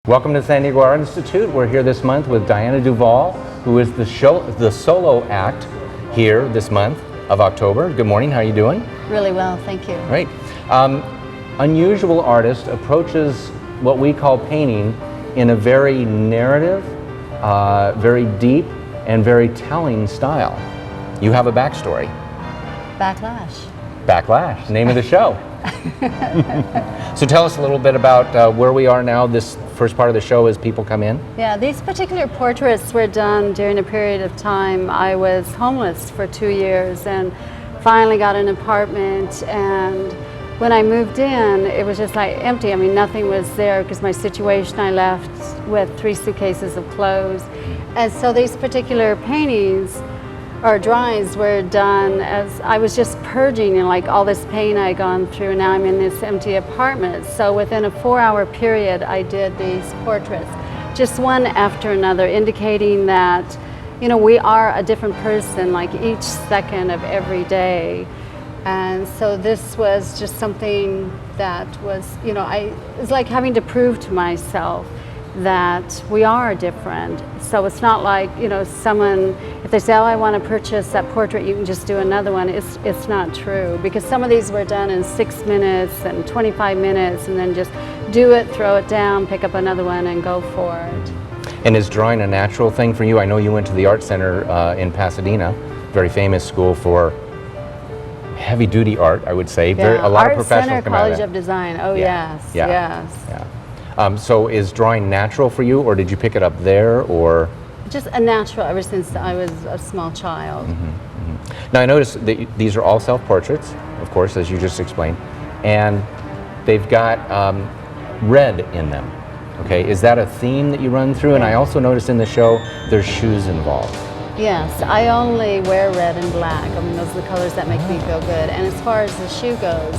Welcome to San Diego Art Institute. We're here this month with Diana Duval, who is the solo act here this month of October. Good morning, how are you doing? Really well, thank you. Great. Unusual artist approaches what we call painting in a very narrative, very deep, and very telling style. You have a backstory. Backlash. Backlash, name of the show. So tell us a little bit about where we are now. This first part of the show as people come in. Yeah, these particular portraits were done during a period of time. I was homeless for 2 years and finally got an apartment, and when I moved in it was just like empty. I mean, nothing was there because my situation, I left with 3 suitcases of clothes. And so these particular paintings or drawings were done as I was just purging, like all this pain I had gone through, and now I'm in this empty apartment. So within a 4-hour period I did these portraits, just one after another, indicating that, you know, we are a different person like each second of every day. And so this was just something that was, you know, it's like having to prove to myself that we are different. So it's not like, you know, someone, if they say, oh, I want to purchase that portrait, you can just do another one. It's not true, because some of these were done in 6 minutes and 25 minutes, and then just do it, throw it down, pick up another one and go for it. And is drawing a natural thing for you? I know you went to the Art Center in Pasadena, very famous school for heavy duty art, I would say. Yeah, A lot of professionals come out of College that. of Design, oh Yeah. yes, Yeah. yes. Yeah. So is drawing natural for you, or did you pick it up there, or? Just a natural ever since I was a small child. Now I noticed that these are all self-portraits, of course, as you just explained, and they've got red in them. Okay, is that a theme that you run through? And I also noticed in the show there's shoes involved. Yes, I only wear red and black. I mean, those are the colors that make me feel good. And as far as the shoe goes,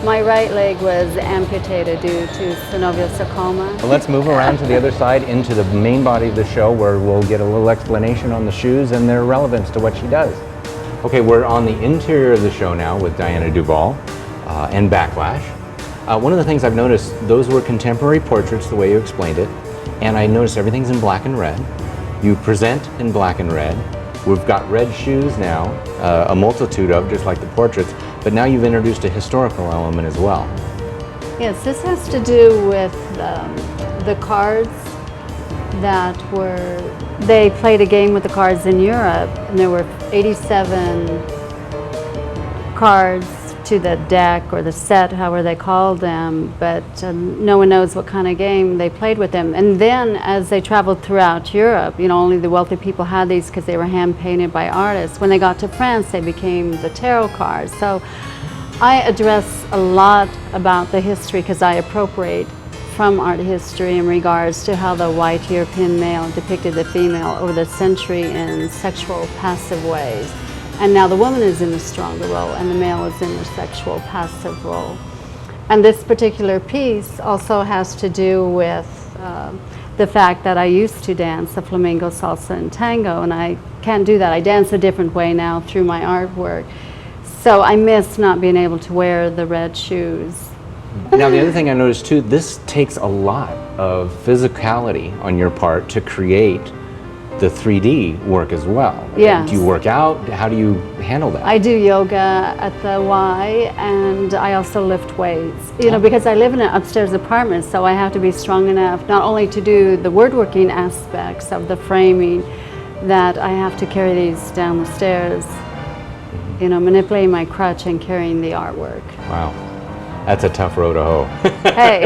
my right leg was amputated due to synovial sarcoma. Well, let's move around to the other side into the main body of the show, where we'll get a little explanation on the shoes and their relevance to what she does. Okay, we're on the interior of the show now with Diana Duval and Backlash. One of the things I've noticed, those were contemporary portraits the way you explained it, and I noticed everything's in black and red. You present in black and red. We've got red shoes now, a multitude of, just like the portraits, but now you've introduced a historical element as well. Yes, this has to do with the cards that they played a game with the cards in Europe, and there were 87 cards to the deck or the set, however they called them, but no one knows what kind of game they played with them. And then as they traveled throughout Europe, you know, only the wealthy people had these because they were hand painted by artists. When they got to France, they became the tarot cards. So I address a lot about the history because I appropriate from art history in regards to how the white European male depicted the female over the century in sexual passive ways. And now the woman is in the stronger role and the male is in the sexual passive role. And this particular piece also has to do with the fact that I used to dance the flamenco, salsa, and tango, and I can't do that. I dance a different way now through my artwork. So I miss not being able to wear the red shoes. Now the other thing I noticed too, this takes a lot of physicality on your part to create the 3D work as well. Yes. Do you work out? How do you handle that? I do yoga at the Y, and I also lift weights. You know, because I live in an upstairs apartment, so I have to be strong enough not only to do the woodworking aspects of the framing, that I have to carry these down the stairs, you know, manipulating my crutch and carrying the artwork. Wow. That's a tough row to hoe. Hey.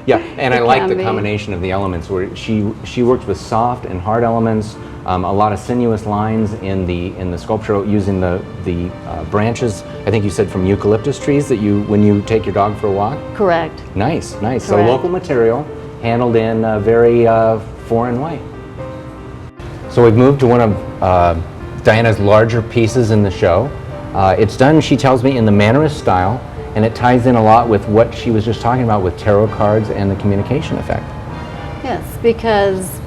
Yeah, and I like the be. combination of the elements where she worked with soft and hard elements, a lot of sinuous lines in the sculpture using the branches. I think you said from eucalyptus trees that when you take your dog for a walk. Correct. Nice, nice. Correct. So local material handled in a very foreign way. So we've moved to one of Diana's larger pieces in the show. It's done, she tells me, in the Mannerist style. And it ties in a lot with what she was just talking about with tarot cards and the communication effect. Yes, because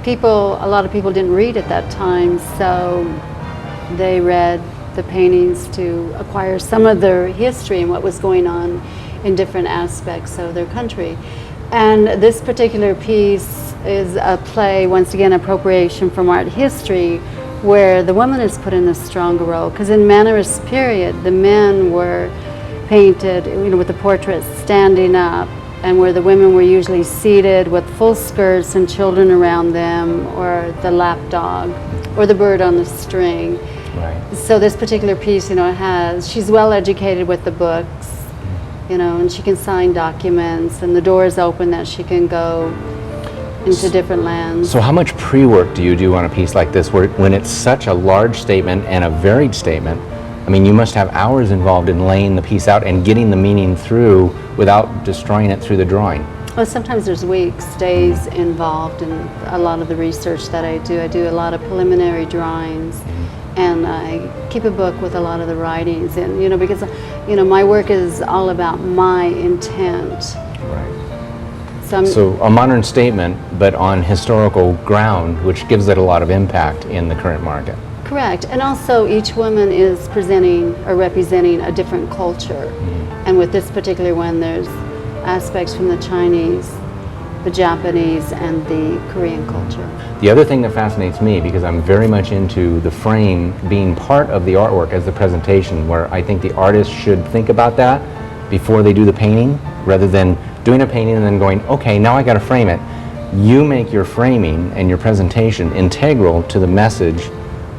a lot of people didn't read at that time, so they read the paintings to acquire some of their history and what was going on in different aspects of their country. And this particular piece is a play, once again, appropriation from art history, where the woman is put in a stronger role. Because in Mannerist period, the men were painted, with the portraits standing up, and where the women were usually seated with full skirts and children around them, or the lapdog, or the bird on the string. Right. So this particular piece, she's well educated with the books, and she can sign documents, and the door is open that she can go into different lands. So how much pre-work do you do on a piece like this, when it's such a large statement and a varied statement? I mean, you must have hours involved in laying the piece out and getting the meaning through without destroying it through the drawing. Well, sometimes there's weeks, days involved in a lot of the research that I do. I do a lot of preliminary drawings, and I keep a book with a lot of the writings, and because my work is all about my intent. Right. So a modern statement, but on historical ground, which gives it a lot of impact in the current market. Correct, and also each woman is presenting or representing a different culture, and with this particular one, there's aspects from the Chinese, the Japanese, and the Korean culture. The other thing that fascinates me, because I'm very much into the frame being part of the artwork as the presentation, where I think the artist should think about that before they do the painting, rather than doing a painting and then going, okay, now I got to frame it. You make your framing and your presentation integral to the message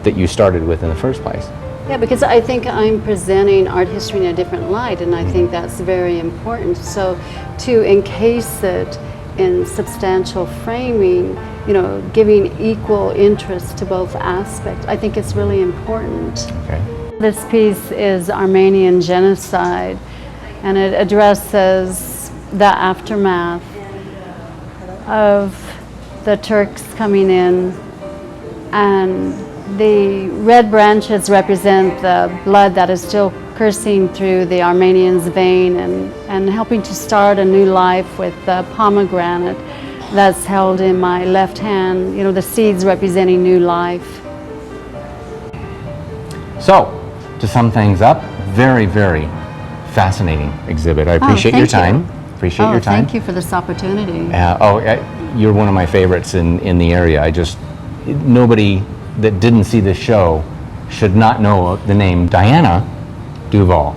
that you started with in the first place. Yeah, because I think I'm presenting art history in a different light, and I think that's very important. So to encase it in substantial framing, giving equal interest to both aspects, I think it's really important. Okay. This piece is Armenian genocide, and it addresses the aftermath of the Turks coming in, and the red branches represent the blood that is still coursing through the Armenians' vein, and helping to start a new life with the pomegranate that's held in my left hand, the seeds representing new life. So, to sum things up, very, very fascinating exhibit. I appreciate your time. Appreciate your time. Thank you for this opportunity. You're one of my favorites in the area. Nobody that didn't see this show should not know the name Diana Duval.